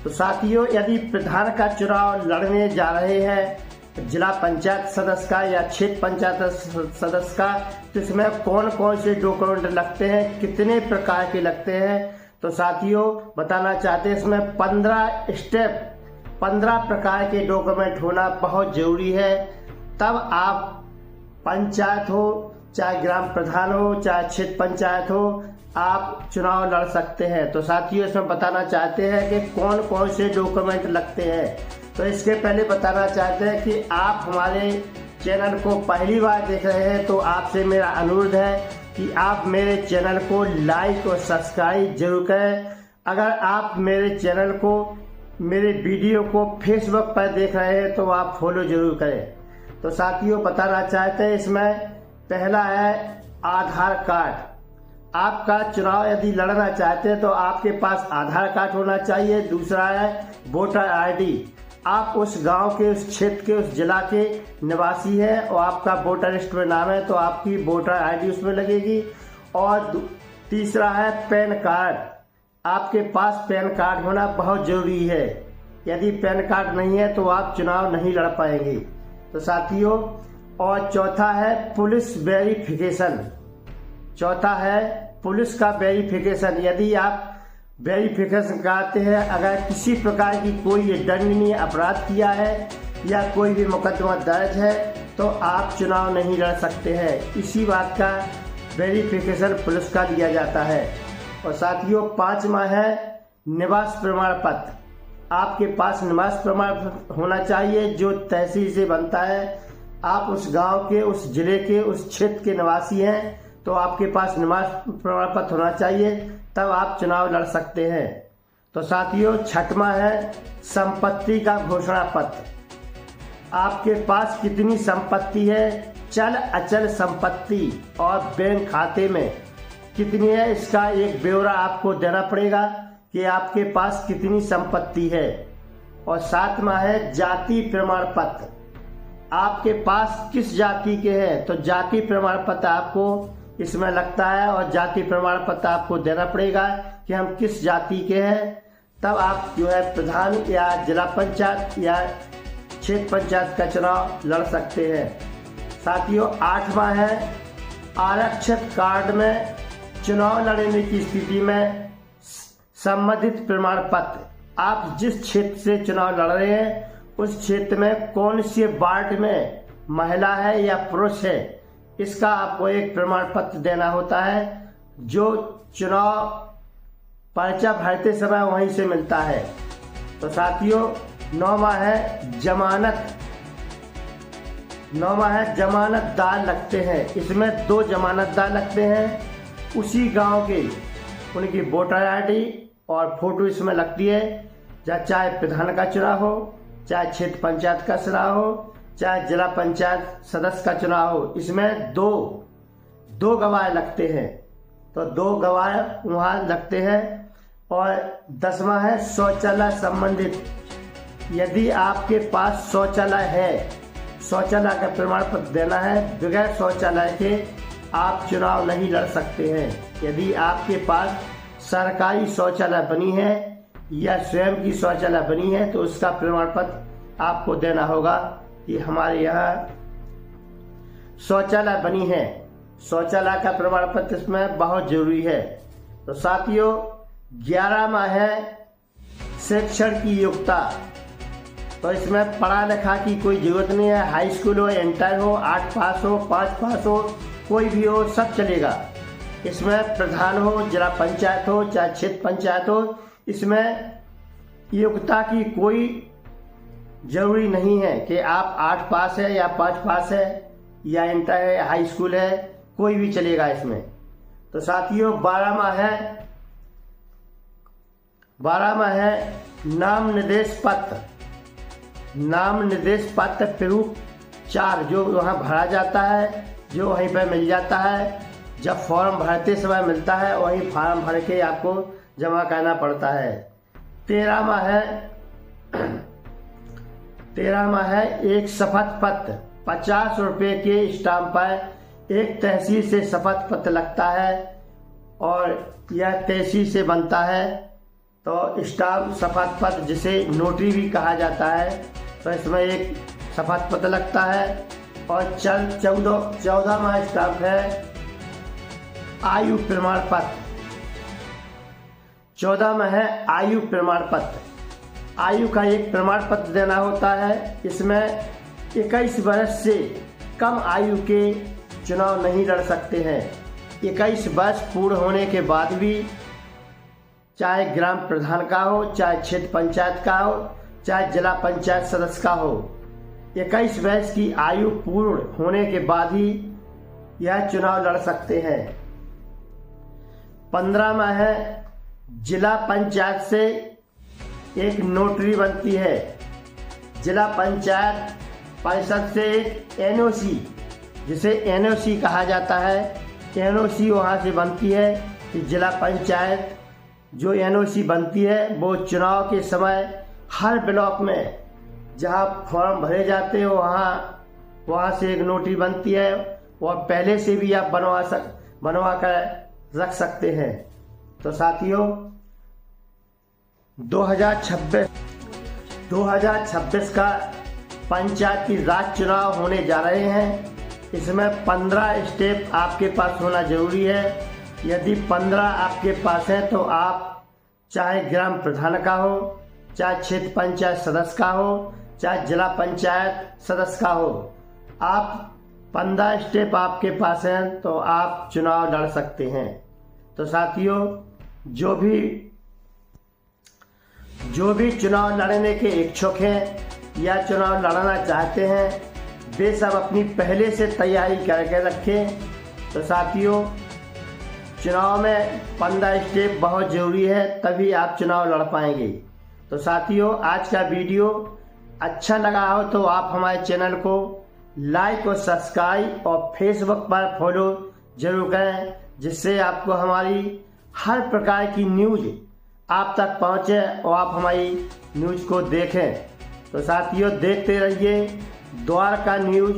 तो साथियों, यदि प्रधान का चुनाव लड़ने जा रहे हैं जिला पंचायत सदस्य का या क्षेत्र पंचायत सदस्य का, तो इसमें कौन कौन से डॉक्यूमेंट लगते हैं, कितने प्रकार के लगते हैं, तो साथियों बताना चाहते हैं। इसमें 15 प्रकार के डॉक्यूमेंट होना बहुत जरूरी है, तब आप पंचायत हो, चाहे ग्राम प्रधान हो, चाहे क्षेत्र पंचायत हो, आप चुनाव लड़ सकते हैं। तो साथियों, इसमें बताना चाहते हैं कि कौन कौन से डॉक्यूमेंट लगते हैं। तो इसके पहले बताना चाहते हैं कि आप हमारे चैनल को पहली बार देख रहे हैं तो आपसे मेरा अनुरोध है कि आप मेरे चैनल को लाइक और सब्सक्राइब जरूर करें। अगर आप मेरे चैनल को, मेरे वीडियो को फेसबुक पर देख रहे हैं तो आप फॉलो जरूर करें। तो साथियों, बताना चाहते हैं इसमें पहला है आधार कार्ड। आपका चुनाव यदि लड़ना चाहते हैं तो आपके पास आधार कार्ड होना चाहिए। दूसरा है वोटर आईडी। आप उस गांव के, उस क्षेत्र के, उस जिला के निवासी हैं और आपका वोटर लिस्ट में नाम है तो आपकी वोटर आईडी उसमें लगेगी। और तीसरा है पैन कार्ड। आपके पास पैन कार्ड होना बहुत जरूरी है। यदि पैन कार्ड नहीं है तो आप चुनाव नहीं लड़ पाएंगे। तो साथियों, और चौथा है पुलिस वेरिफिकेशन। चौथा है पुलिस का वेरिफिकेशन। यदि आप वेरिफिकेशन कराते हैं, अगर किसी प्रकार की कोई दंडनीय अपराध किया है या कोई भी मुकदमा दर्ज है तो आप चुनाव नहीं लड़ सकते हैं। इसी बात का वेरिफिकेशन पुलिस का लिया जाता है। और साथियों, 5वां है निवास प्रमाण पत्र। आपके पास निवास प्रमाण पत्र होना चाहिए जो तहसील से बनता है। आप उस गांव के, उस जिले के, उस क्षेत्र के निवासी हैं तो आपके पास निवास प्रमाण पत्र होना चाहिए, तब आप चुनाव लड़ सकते हैं। तो साथियों, 6वां है संपत्ति का घोषणा पत्र। आपके पास कितनी संपत्ति है, चल अचल संपत्ति और बैंक खाते में कितनी है, इसका एक ब्यौरा आपको देना पड़ेगा कि आपके पास कितनी संपत्ति है। और 7वां है जाति प्रमाण पत्र। आपके पास किस जाति के हैं, तो जाति प्रमाण पत्र आपको इसमें लगता है और जाति प्रमाण पत्र आपको देना पड़ेगा कि हम किस जाति के हैं, तब आप जो है प्रधान या जिला पंचायत या क्षेत्र पंचायत का चुनाव लड़ सकते हैं। साथियों, 8वां है आरक्षित कार्ड में चुनाव लड़ने की स्थिति में संबंधित प्रमाण पत्र। आप जिस क्षेत्र से चुनाव लड़ रहे हैं उस क्षेत्र में कौन से वार्ड में महिला है या पुरुष है, इसका आपको एक प्रमाण पत्र देना होता है जो चुनाव पर्चा भरते समय वहीं से मिलता है। तो साथियों, 9वां है जमानत। 9वां है जमानतदार लगते हैं। इसमें 2 जमानतदार लगते हैं उसी गांव के, उनकी वोटर आईडी और फोटो इसमें लगती है। चाहे प्रधान का चुनाव हो, चाहे क्षेत्र पंचायत का चुनाव हो, चाहे जिला पंचायत सदस्य का चुनाव हो, इसमें दो गवाह लगते हैं। तो 2 गवाह वहां लगते हैं। और 10वां है शौचालय संबंधित। यदि आपके पास शौचालय है, शौचालय का प्रमाण पत्र देना है। बगैर शौचालय के आप चुनाव नहीं लड़ सकते हैं। यदि आपके पास सरकारी शौचालय बनी है या स्वयं की शौचालय बनी है तो उसका प्रमाण पत्र आपको देना होगा कि हमारे यहाँ शौचालय बनी है। शौचालय का प्रमाण पत्र इसमें बहुत जरूरी है। तो साथियों, 11वां है शिक्षण की योग्यता। तो इसमें पढ़ा लिखा की कोई जरूरत नहीं है। हाई स्कूल हो, इंटर हो, 8 पास हो, 5 पास हो, कोई भी हो, सब चलेगा। इसमें प्रधान हो, जिला पंचायत हो, चाहे क्षेत्र पंचायत हो, इसमें योग्यता की कोई जरूरी नहीं है कि आप 8 पास है या 5 पास है या इंटर है, हाई स्कूल है, कोई भी चलेगा इसमें। तो साथियों, 12वां है नाम निर्देश पत्र। नाम निर्देश पत्र प्रारूप 4 जो वहाँ भरा जाता है, जो वहीं पर मिल जाता है। जब फॉर्म भरते समय मिलता है वहीं फॉर्म भर के आपको जमा करना पड़ता है। 13वां है एक शपथ पत्र। 50 रुपये के स्टाम्प पर एक तहसील से शपथ पत्र लगता है और यह तहसील से बनता है। तो स्टाम्प शपथ पत्र जिसे नोटरी भी कहा जाता है, तो इसमें एक शपथ पत्र लगता है। और 14वां स्टाम्प है आयु प्रमाण पत्र। 14 में है आयु प्रमाण पत्र। आयु का एक प्रमाण पत्र देना होता है। इसमें 21 वर्ष से कम आयु के चुनाव नहीं लड़ सकते हैं। 21 वर्ष पूर्ण होने के बाद भी, चाहे ग्राम प्रधान का हो, चाहे क्षेत्र पंचायत का हो, चाहे जिला पंचायत सदस्य का हो, 21 वर्ष की आयु पूर्ण होने के बाद ही यह चुनाव लड़ सकते हैं। 15 में है जिला पंचायत से एक नोटरी बनती है। जिला पंचायत परिषद से एक एनओसी, जिसे एनओसी कहा जाता है, एनओसी वहाँ से बनती है कि जिला पंचायत जो एनओसी बनती है वो चुनाव के समय हर ब्लॉक में जहाँ फॉर्म भरे जाते हैं वहाँ से एक नोटरी बनती है। और पहले से भी आप बनवा कर रख सकते हैं। तो साथियों 2026 का पंचायती राज चुनाव होने जा रहे हैं। इसमें 15 स्टेप आपके पास होना जरूरी है। यदि 15 आपके पास है तो आप चाहे ग्राम प्रधान का हो, चाहे क्षेत्र पंचायत सदस्य का हो, चाहे जिला पंचायत सदस्य का हो, आप 15 स्टेप आपके पास हैं तो आप चुनाव लड़ सकते हैं। तो साथियों जो भी चुनाव लड़ने के इच्छुक हैं या चुनाव लड़ना चाहते हैं, वे सब अपनी पहले से तैयारी करके रखें। तो साथियों चुनाव में 15 स्टेप बहुत ज़रूरी है, तभी आप चुनाव लड़ पाएंगे। तो साथियों आज का वीडियो अच्छा लगा हो तो आप हमारे चैनल को लाइक और सब्सक्राइब और फेसबुक पर फॉलो जरूर करें, जिससे आपको हमारी हर प्रकार की न्यूज़ आप तक पहुंचे और आप हमारी न्यूज़ को देखें। तो साथियों देखते रहिए द्वारका न्यूज़।